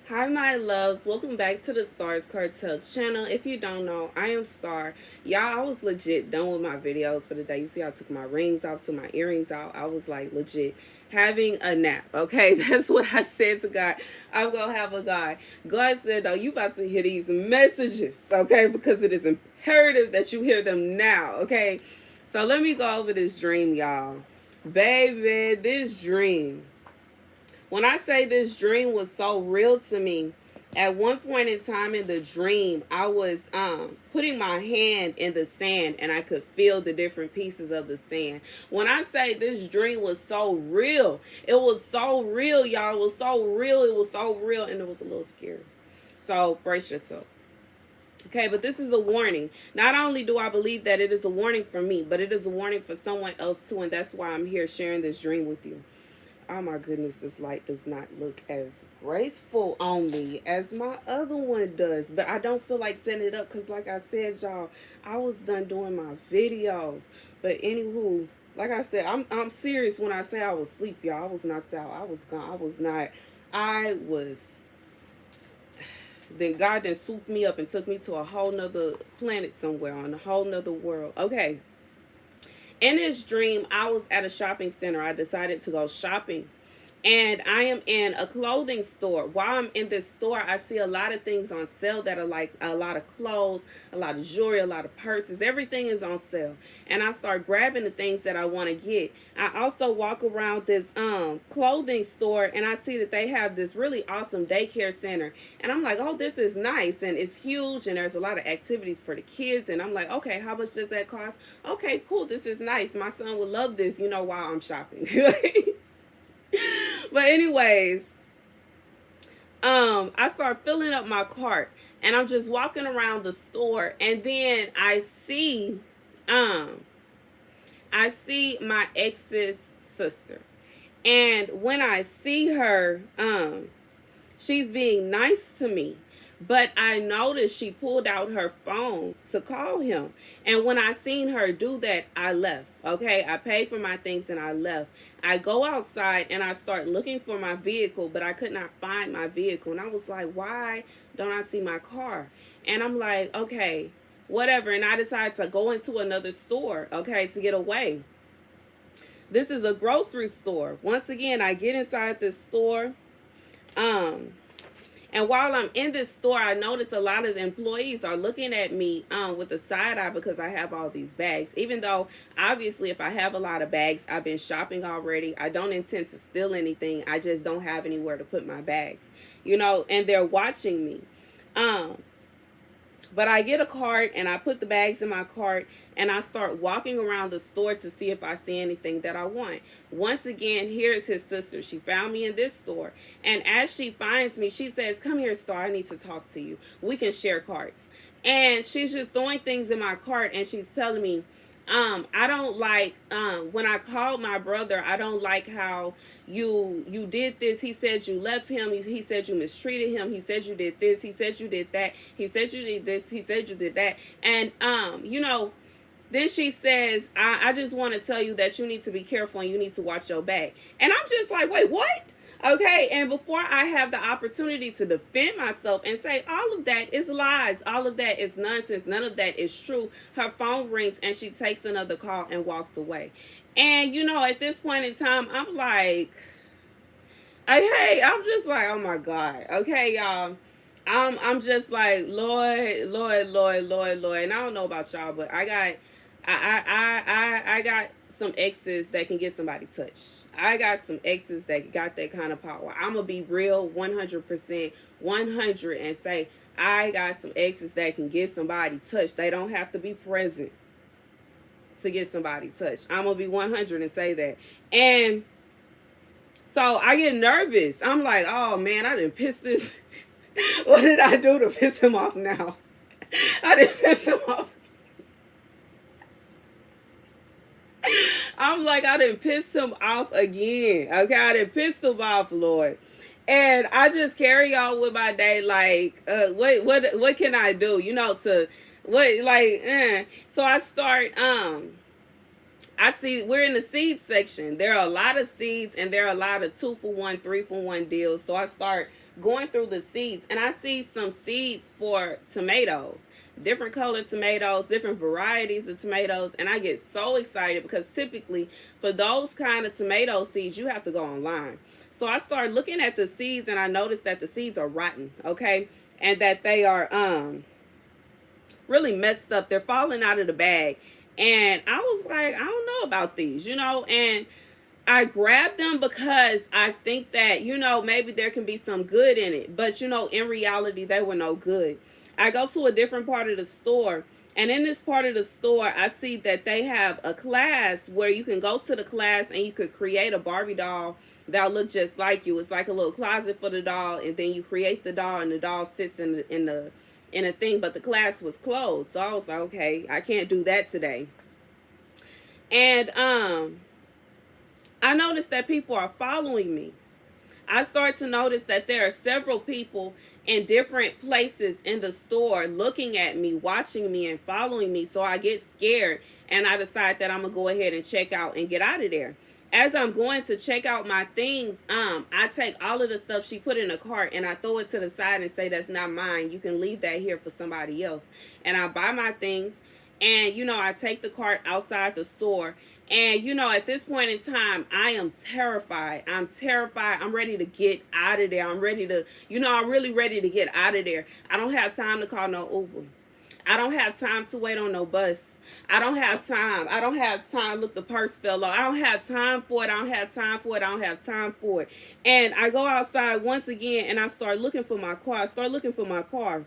Hi, my loves. Welcome back to the Starscartel channel. If you don't know, I am Star. Y'all, I was legit done with my videos for the day. You see, I took my rings out, took my earrings out. I was like legit having a nap. Okay, that's what I said to God. I'm gonna have a God. God said, "No, you about to hear these messages, okay? Because it is imperative that you hear them now." Okay, so let me go over this dream, y'all. Baby, this dream. When I say this dream was so real to me, at one point in time in the dream, I was putting my hand in the sand and I could feel the different pieces of the sand. When I say this dream was so real, it was so real, y'all. It was so real. It was so real, and it was a little scary. So brace yourself. Okay, but this is a warning. Not only do I believe that it is a warning for me, but it is a warning for someone else too, and that's why I'm here sharing this dream with you. Oh my goodness, this light does not look as graceful on me as my other one does. But I don't feel like setting it up because, like I said, y'all, I was done doing my videos. But anywho, like I said, I'm serious when I say I was asleep, y'all. I was knocked out. I was gone. I was not. I was. Then God then swooped me up and took me to a whole nother planet somewhere on a whole nother world. Okay. In this dream, I was at a shopping center. I decided to go shopping. And I am in a clothing store. While I'm in this store, I see a lot of things on sale that are like a lot of clothes, a lot of jewelry, a lot of purses. Everything is on sale. And I start grabbing the things that I want to get. I also walk around this clothing store and I see that they have this really awesome daycare center. And I'm like, oh, this is nice. And it's huge and there's a lot of activities for the kids. And I'm like, okay, how much does that cost? Okay, cool. This is nice. My son would love this, while I'm shopping. But anyways, I start filling up my cart and I'm just walking around the store and then I see my ex's sister. And when I see her, she's being nice to me. But I noticed she pulled out her phone to call him. And when I seen her do that, I left. Okay, I paid for my things and I left. I go outside and I start looking for my vehicle, but I could not find my vehicle. And I was like, why don't I see my car? And I'm like, okay, whatever. And I decided to go into another store, okay, to get away. This is a grocery store. Once again, I get inside this store. And while I'm in this store, I notice a lot of the employees are looking at me with a side eye because I have all these bags. Even though, obviously, if I have a lot of bags, I've been shopping already. I don't intend to steal anything. I just don't have anywhere to put my bags, and they're watching me. But I get a cart and I put the bags in my cart and I start walking around the store to see if I see anything that I want. Once again, here's his sister. She found me in this store. And as she finds me, she says, come here, Star. I need to talk to you. We can share carts. And she's just throwing things in my cart and she's telling me, I don't like when I called my brother, I don't like how you did this. He said you left him. He said you mistreated him. He said you did this. He said you did that. He said you did this. He said you did that. And then she says, I just want to tell you that you need to be careful and you need to watch your back. And I'm just like, wait, what? Okay, and before I have the opportunity to defend myself and say all of that is lies, all of that is nonsense, none of that is true, her phone rings and she takes another call and walks away. And at this point in time, I'm like, hey, I'm just like, oh my God. Okay, y'all. I'm just like, Lord, Lord, Lord, Lord, Lord. And I don't know about y'all, but I got some exes that can get somebody touched. I got some exes that got that kind of power. I'm going to be real 100%, 100 and say, I got some exes that can get somebody touched. They don't have to be present to get somebody touched. I'm going to be 100 and say that. And so I get nervous. I'm like, oh man, I didn't piss this. What did I do to piss him off now? I didn't piss him off. I'm like, I done pissed him off again. Okay, I done pissed him off, Lord. And I just carry on with my day like, what can I do? So I start I see we're in the seed section. There are a lot of seeds and there are a lot of 2-for-1, 3-for-1 deals. So I start going through the seeds and I see some seeds for tomatoes, different colored tomatoes, different varieties of tomatoes. And I get so excited because typically for those kind of tomato seeds, you have to go online. So I start looking at the seeds and I notice that the seeds are rotten. Okay. And that they are, really messed up. They're falling out of the bag. And I was like, I don't know about these, and I grabbed them because I think that, maybe there can be some good in it. But, in reality, they were no good. I go to a different part of the store. And in this part of the store, I see that they have a class where you can go to the class and you could create a Barbie doll that'll look just like you. It's like a little closet for the doll. And then you create the doll and the doll sits in a thing, but the class was closed. So I was like, okay, I can't do that today. And I noticed that people are following me. I start to notice that there are several people in different places in the store looking at me, watching me, and following me. So I get scared and I decide that I'm going to go ahead and check out and get out of there. As I'm going to check out my things, I take all of the stuff she put in the cart and I throw it to the side and say, that's not mine. You can leave that here for somebody else. And I buy my things and, I take the cart outside the store. And, at this point in time, I am terrified. I'm terrified. I'm ready to get out of there. I'm ready to, I'm really ready to get out of there. I don't have time to call no Uber. I don't have time to wait on no bus. I don't have time. I don't have time. Look, the purse fell off. I don't have time for it. I don't have time for it. I don't have time for it. And I go outside once again and I start looking for my car. I start looking for my car.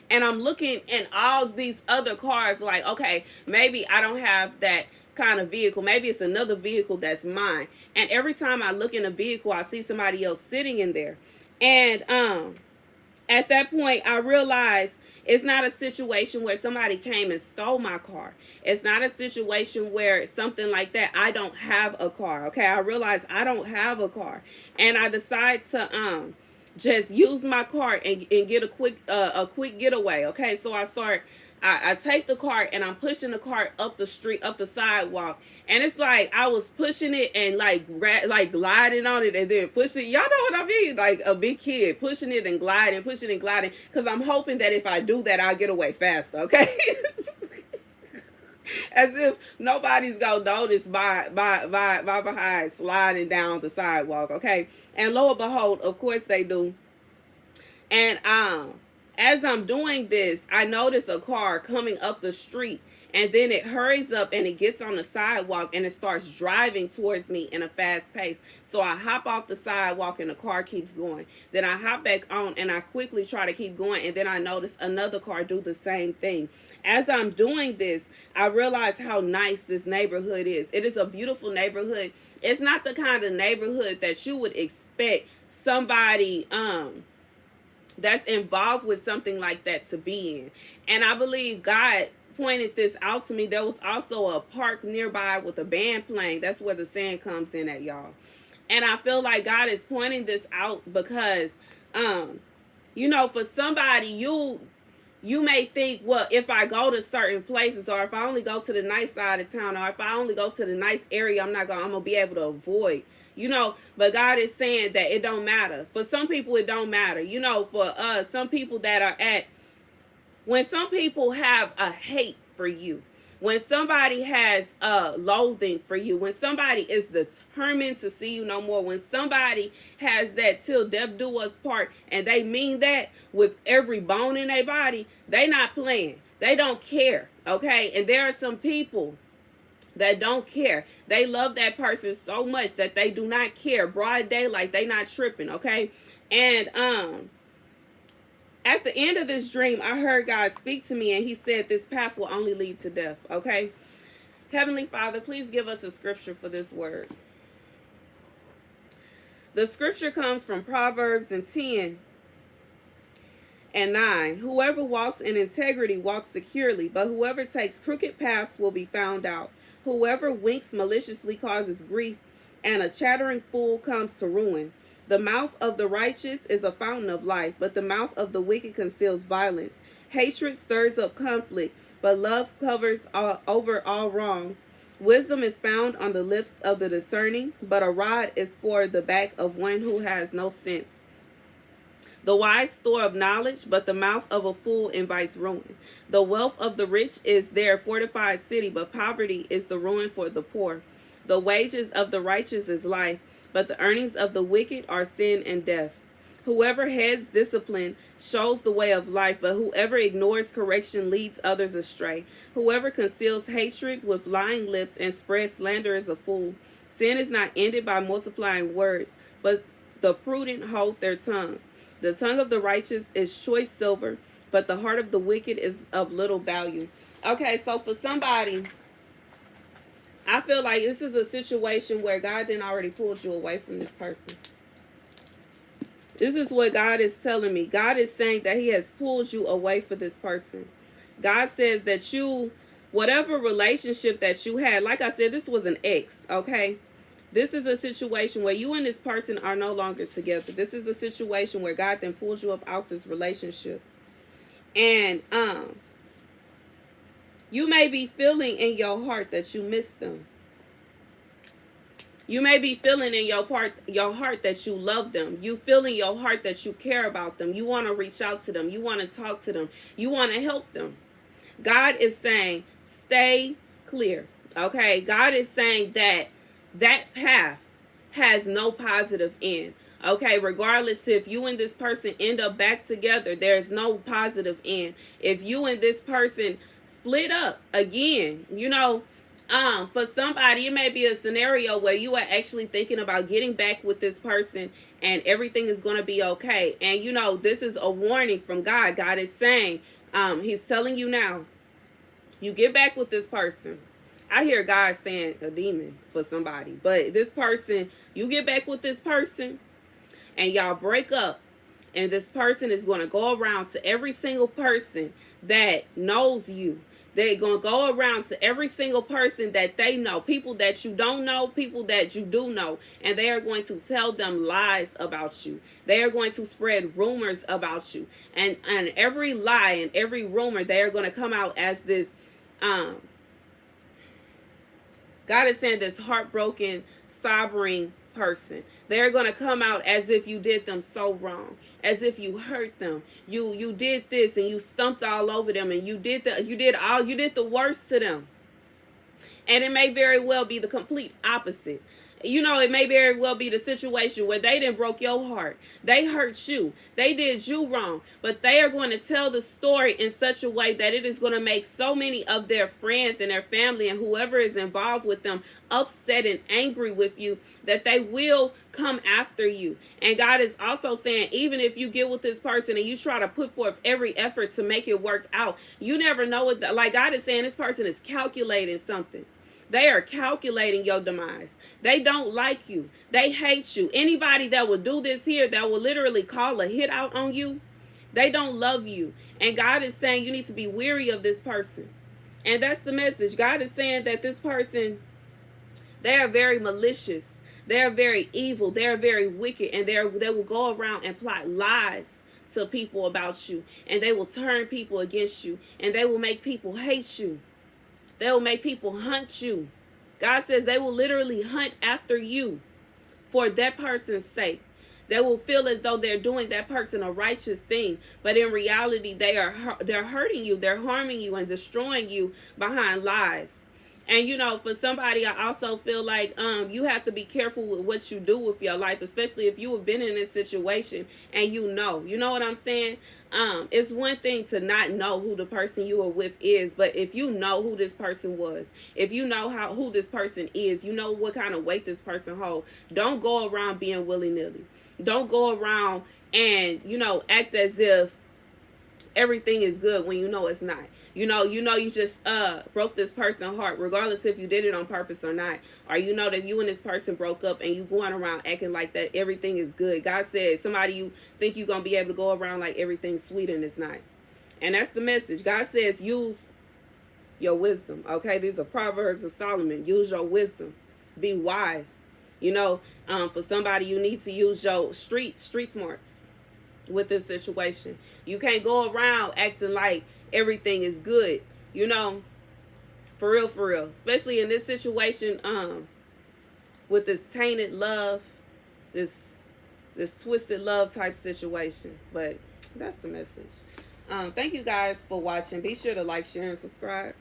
And I'm looking in all these other cars like, okay, maybe I don't have that kind of vehicle. Maybe it's another vehicle that's mine. And every time I look in a vehicle, I see somebody else sitting in there. And, at that point, I realized it's not a situation where somebody came and stole my car. It's not a situation where something like that. I don't have a car. Okay, I realize I don't have a car, and I decide to just use my cart and get a quick getaway. Okay, so I take the cart and I'm pushing the cart up the street, up the sidewalk, and it's like I was pushing it and like gliding on it and then pushing. Y'all know what I mean? Like a big kid pushing it and gliding, pushing and gliding, because I'm hoping that if I do that, I'll get away faster. Okay. As if nobody's gonna notice my behind sliding down the sidewalk, okay? And lo and behold, of course they do. And as I'm doing this, I notice a car coming up the street, and then it hurries up and it gets on the sidewalk and it starts driving towards me in a fast pace. So I hop off the sidewalk and the car keeps going. Then I hop back on and I quickly try to keep going, and then I notice another car do the same thing. As I'm doing this, I realize how nice this neighborhood is. It is a beautiful neighborhood. It's not the kind of neighborhood that you would expect somebody that's involved with something like that to be in. And I believe God pointed this out to me. There was also a park nearby with a band playing. That's where the sand comes in at, y'all. And I feel like God is pointing this out because, for somebody, you may think, well, if I go to certain places, or if I only go to the nice side of town, or if I only go to the nice area, I'm gonna be able to avoid, but God is saying that it don't matter. For some people, it don't matter. For some people that are when some people have a hate for you, when somebody has loathing for you, when somebody is determined to see you no more, when somebody has that till death do us part, and they mean that with every bone in their body, they not playing. They don't care, okay? And there are some people that don't care. They love that person so much that they do not care. Broad daylight, they not tripping, okay? And at the end of this dream, I heard God speak to me, and he said this path will only lead to death, okay? Heavenly Father, please give us a scripture for this word. The scripture comes from Proverbs 10 and 9. Whoever walks in integrity walks securely, but whoever takes crooked paths will be found out. Whoever winks maliciously causes grief, and a chattering fool comes to ruin. The mouth of the righteous is a fountain of life, but the mouth of the wicked conceals violence. Hatred stirs up conflict, but love covers over all wrongs. Wisdom is found on the lips of the discerning, but a rod is for the back of one who has no sense. The wise store up knowledge, but the mouth of a fool invites ruin. The wealth of the rich is their fortified city, but poverty is the ruin for the poor. The wages of the righteous is life, but the earnings of the wicked are sin and death. Whoever heeds discipline shows the way of life, but whoever ignores correction leads others astray. Whoever conceals hatred with lying lips and spreads slander is a fool. Sin is not ended by multiplying words, but the prudent hold their tongues. The tongue of the righteous is choice silver, but the heart of the wicked is of little value. Okay, so for somebody, I feel like this is a situation where God didn't already pulled you away from this person. This is what God is telling me. God is saying that he has pulled you away from this person. God says that you, whatever relationship that you had, like I said, this was an ex, okay? This is a situation where you and this person are no longer together. This is a situation where God then pulls you up out this relationship. And you may be feeling in your heart that you missed them. You may be feeling in your heart that you love them. You feel in your heart that you care about them. You want to reach out to them. You want to talk to them. You want to help them. God is saying, stay clear. Okay? God is saying that path has no positive end. Okay, regardless if you and this person end up back together, there's no positive end. If you and this person split up again, for somebody, it may be a scenario where you are actually thinking about getting back with this person and everything is going to be okay. And this is a warning from God. God is saying, he's telling you now, you get back with this person. I hear God saying a demon for somebody, but this person, you get back with this person and y'all break up, and this person is going to go around to every single person that knows you. They're going to go around to every single person that they know, people that you don't know, people that you do know, and they are going to tell them lies about you. They are going to spread rumors about you. And every lie and every rumor, they are going to come out as this, God is saying this heartbroken, sobbing person. They're going to come out as if you did them so wrong, as if you hurt them. You did this and you stumped all over them, and you did the worst to them. And it may very well be the complete opposite. It may very well be the situation where they didn't broke your heart. They hurt you. They did you wrong. But they are going to tell the story in such a way that it is going to make so many of their friends and their family and whoever is involved with them upset and angry with you, that they will come after you. And God is also saying, even if you get with this person and you try to put forth every effort to make it work out, you never know what, like God is saying, this person is calculating something. They are calculating your demise. They don't like you. They hate you. Anybody that will do this here, that will literally call a hit out on you, they don't love you. And God is saying you need to be weary of this person. And that's the message. God is saying that this person, they are very malicious. They are very evil. They are very wicked. And they will go around and plot lies to people about you. And they will turn people against you. And they will make people hate you. They will make people hunt you. God says they will literally hunt after you for that person's sake. They will feel as though they're doing that person a righteous thing, but in reality, they're hurting you, they're harming you and destroying you behind lies. And for somebody, I also feel like you have to be careful with what you do with your life, especially if you have been in this situation and you know what I'm saying? It's one thing to not know who the person you are with is, but if you know who this person was, if you know who this person is, you know what kind of weight this person holds, don't go around being willy-nilly. Don't go around and, act as if everything is good when you know it's not. You just broke this person's heart, regardless if you did it on purpose or not. Or that you and this person broke up and you going around acting like that everything is good. God said somebody you think you're going to be able to go around like everything's sweet and it's not. And that's the message. God says use your wisdom. Okay, these are Proverbs of Solomon. Use your wisdom. Be wise. For somebody, you need to use your street smarts with this situation. You can't go around acting like everything is good. For real, for real. Especially in this situation, with this tainted love, this twisted love type situation. But that's the message. Thank you guys for watching. Be sure to like, share, and subscribe.